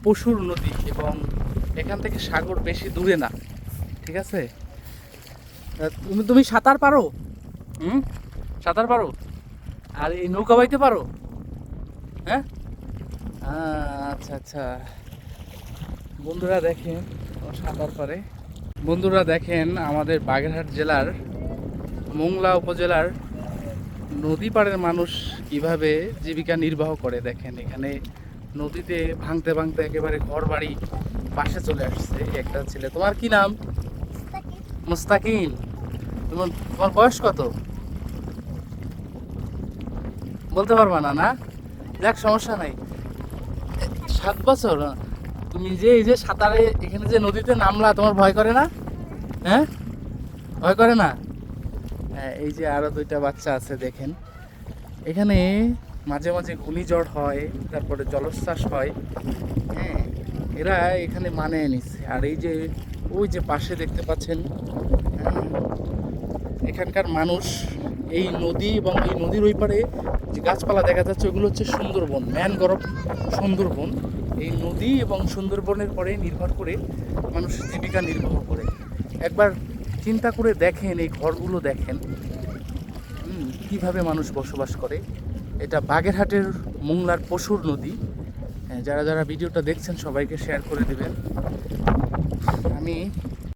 পশুর নদী এবং এখান থেকে সাগর বেশি দূরে না, ঠিক আছে? তুমি তুমি সাঁতার পারো? সাঁতার পারো? আর এই নৌকা বাইতে পারো? হ্যাঁ, আচ্ছা আচ্ছা। বন্ধুরা দেখেন ও সাঁতার পারে। বন্ধুরা দেখেন আমাদের বাগেরহাট জেলার মোংলা উপজেলার নদী পাড়ের মানুষ কিভাবে জীবিকা নির্বাহ করে। দেখেন এখানে নদীতে ভাঙতে ভাঙতে একেবারে ঘর বাড়ি পাশে চলে আসছে একটা ছেলে। তোমার কি নাম? মুস্তাকিন। তোমার তোমার বয়স কত? বলতে পারবা না? না, দেখ সমস্যা নাই। 7 বছর? তুমি যে এই যে সাঁতারে এখানে যে নদীতে নামলা, তোমার ভয় করে না? হ্যাঁ, ভয় করে না? হ্যাঁ, এই যে আরো দুইটা বাচ্চা আছে দেখেন। এখানে মাঝে মাঝে ঘূর্ণিঝড় হয়, তারপরে জলোচ্ছ্বাস হয়। হ্যাঁ, এরা এখানে মানিয়ে নিচ্ছে। আর এই যে ওই যে পাশে দেখতে পাচ্ছেন, হ্যাঁ, এখানকার মানুষ এই নদী এবং এই নদীর ওই পারে যে গাছপালা দেখা যাচ্ছে ওগুলো হচ্ছে সুন্দরবন, ম্যানগ্রোভ সুন্দরবন। এই নদী এবং সুন্দরবনের পরে নির্ভর করে মানুষ জীবিকা নির্বাহ করে। একবার চিন্তা করে দেখেন, এই ঘরগুলো দেখেন কিভাবে মানুষ বসবাস করে। এটা বাগেরহাটের মোংলার পশুর নদী। যারা যারা ভিডিওটা দেখছেন সবাইকে শেয়ার করে দিবেন। আমি